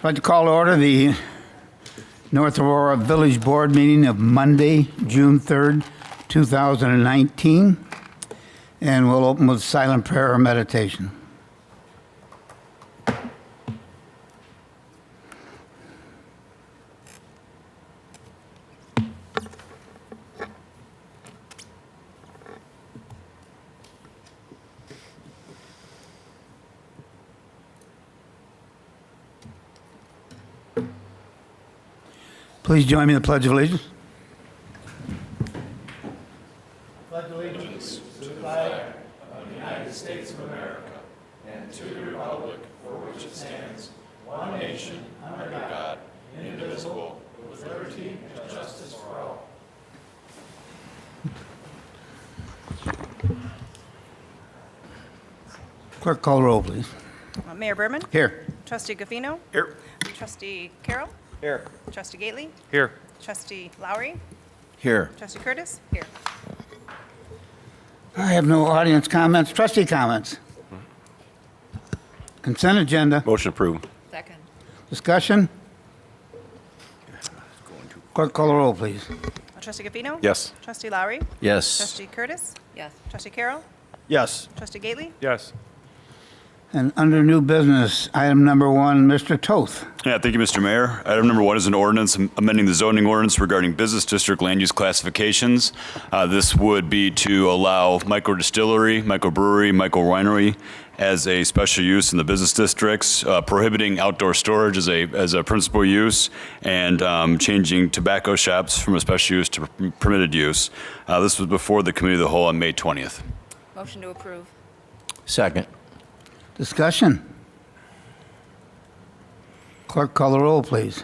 I'd like to call to order the North Aurora Village Board meeting of Monday, June 3rd, 2019. And we'll open with silent prayer or meditation. Please join me in the Pledge of Allegiance. Pledge allegiance to the flag of the United States of America and to the republic for which it stands, one nation, under God, indivisible, with liberty and justice for all. Clerk, call the roll, please. Mayor Berman? Here. Trustee Gaffino? Here. Trustee Carroll? Here. Trustee Gately? Here. Trustee Lowry? Here. Trustee Curtis? Here. I have no audience comments. Trustee comments? Consent agenda. Motion approved. Second. Discussion? Clerk, call the roll, please. Trustee Gaffino? Yes. Trustee Lowry? Yes. Trustee Curtis? Yes. Trustee Carroll? Yes. Trustee Gately? Yes. And under new business, item number 1, Mr. Toth. Yeah, thank you, Mr. Mayor. Item number 1 is an ordinance amending the zoning ordinance regarding business district land use classifications. This would be to allow micro distillery, microbrewery, micro winery as a special use in the business districts, prohibiting outdoor storage as a principal use, and changing tobacco shops from a special use to permitted use. This was before the Committee of the Whole on May 20th. Motion to approve. Second. Discussion? Clerk, call the roll, please.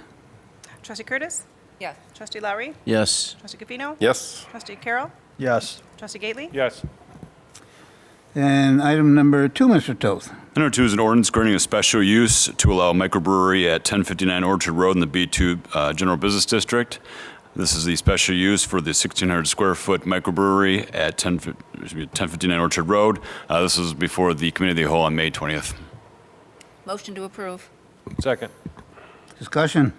Trustee Curtis? Yes. Trustee Lowry? Yes. Trustee Gaffino? Yes. Trustee Carroll? Yes. Trustee Gately? Yes. And item number 2, Mr. Toth. Number 2 is an ordinance granting a special use to allow microbrewery at 1059 Orchard Road in the B2 General Business District. This is the special use for the 1,600 square foot microbrewery at 1059 Orchard Road. This was before the Committee of the Whole on May 20th. Motion to approve. Second. Discussion?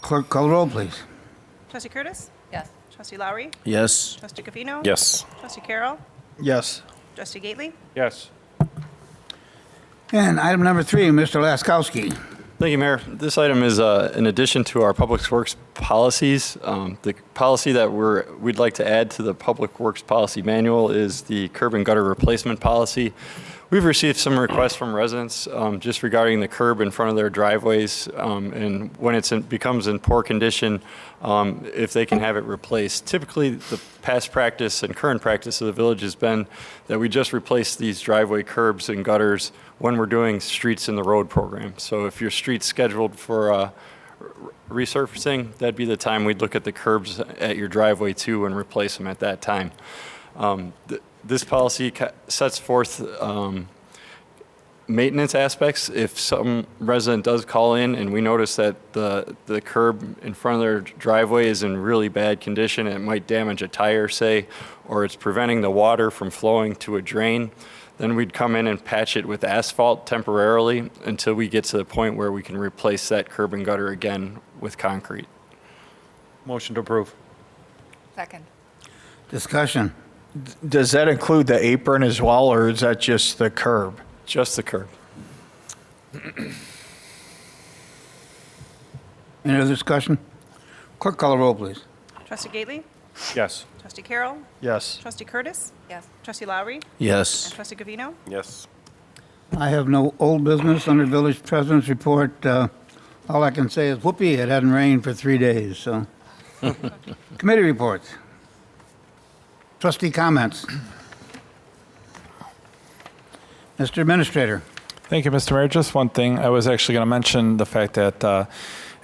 Clerk, call the roll, please. Trustee Curtis? Yes. Trustee Lowry? Yes. Trustee Gaffino? Yes. Trustee Carroll? Yes. Trustee Gately? Yes. And item number 3, Mr. Laskowski. Thank you, Mayor. This item is in addition to our Public Works policies. The policy that we'd like to add to the Public Works policy manual is the curb and gutter replacement policy. We've received some requests from residents just regarding the curb in front of their driveways, and when it becomes in poor condition, if they can have it replaced. Typically, the past practice and current practice of the village has been that we just replace these driveway curbs and gutters when we're doing Streets in the Road program. So if your street's scheduled for resurfacing, that'd be the time we'd look at the curbs at your driveway too and replace them at that time. This policy sets forth maintenance aspects. If some resident does call in and we notice that the curb in front of their driveway is in really bad condition, it might damage a tire, say, or it's preventing the water from flowing to a drain, then we'd come in and patch it with asphalt temporarily until we get to the point where we can replace that curb and gutter again with concrete. Motion to approve. Second. Discussion? Does that include the apron as well, or is that just the curb? Just the curb. Any other discussion? Clerk, call the roll, please. Trustee Gately? Yes. Trustee Carroll? Yes. Trustee Curtis? Yes. Trustee Lowry? Yes. And Trustee Gaffino? Yes. I have no old business under Village President's report. All I can say is, whoopee, it hadn't rained for 3 days, so. Committee reports. Trustee comments. Mr. Administrator. Thank you, Mr. Mayor. Just one thing. I was actually going to mention the fact that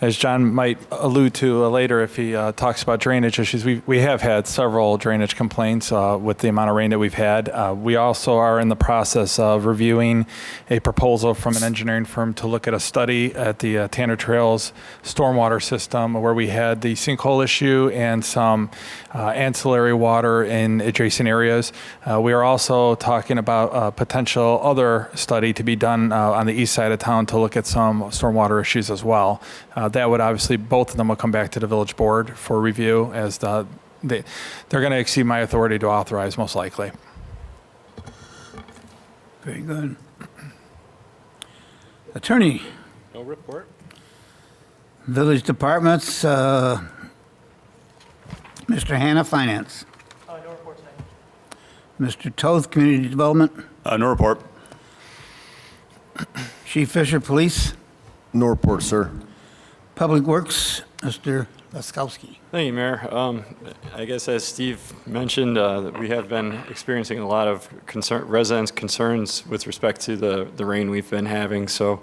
as John might allude to later if he talks about drainage issues, we have had several drainage complaints with the amount of rain that we've had. We also are in the process of reviewing a proposal from an engineering firm to look at a study at the Tanner Trails stormwater system where we had the sinkhole issue and some ancillary water in adjacent areas. We are also talking about a potential other study to be done on the east side of town to look at some stormwater issues as well. That would obviously, both of them will come back to the village board for review as they're going to exceed my authority to authorize most likely. Very good. Attorney, No report? village departments, Mr. Hannah, Finance. No report tonight. Mr. Toth, Community Development. No report. Chief Fisher, Police. No report, sir. Public Works, Mr. Laskowski. Thank you, Mayor. I guess as Steve mentioned, we have been experiencing a lot of residents' concerns with respect to the rain we've been having. So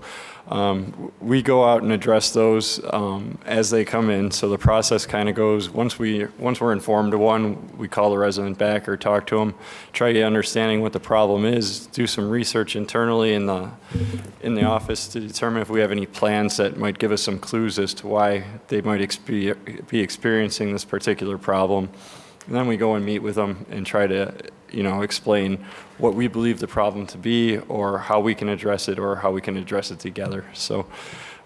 we go out and address those as they come in. So the process kind of goes, once we're informed of one, we call the resident back or talk to them, try to get understanding what the problem is, do some research internally in the office to determine if we have any plans that might give us some clues as to why they might be experiencing this particular problem. And then we go and meet with them and try to, explain what we believe the problem to be or how we can address it or how we can address it together. So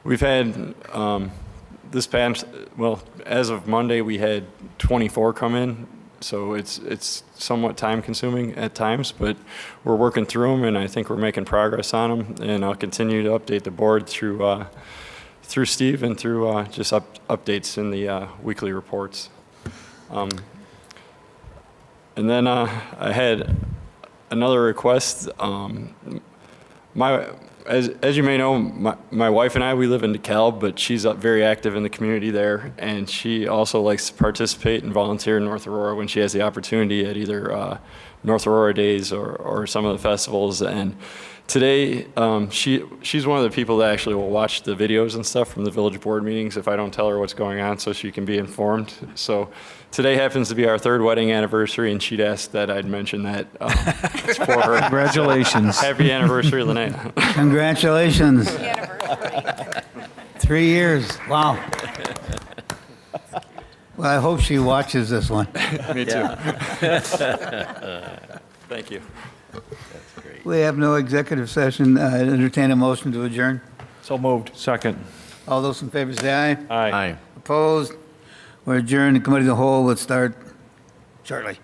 we've had as of Monday, we had 24 come in. So it's somewhat time consuming at times, but we're working through them and I think we're making progress on them. And I'll continue to update the board through Steve and through just updates in the weekly reports. And then I had another request. As you may know, my wife and I, we live in DeKalb, but she's very active in the community there, and she also likes to participate and volunteer in North Aurora when she has the opportunity at either North Aurora Days or some of the festivals. And today, she's one of the people that actually will watch the videos and stuff from the village board meetings if I don't tell her what's going on, so she can be informed. So today happens to be our 3rd wedding anniversary, and she'd asked that I'd mention that it's for her. Congratulations. Happy anniversary, Linnea. Congratulations. 3 years. Wow. Well, I hope she watches this one. Me too. Thank you. We have no executive session. Entertain a motion to adjourn. So moved. Second. All those in favor say aye. Aye. Opposed? We're adjourned. The committee of the whole will start shortly.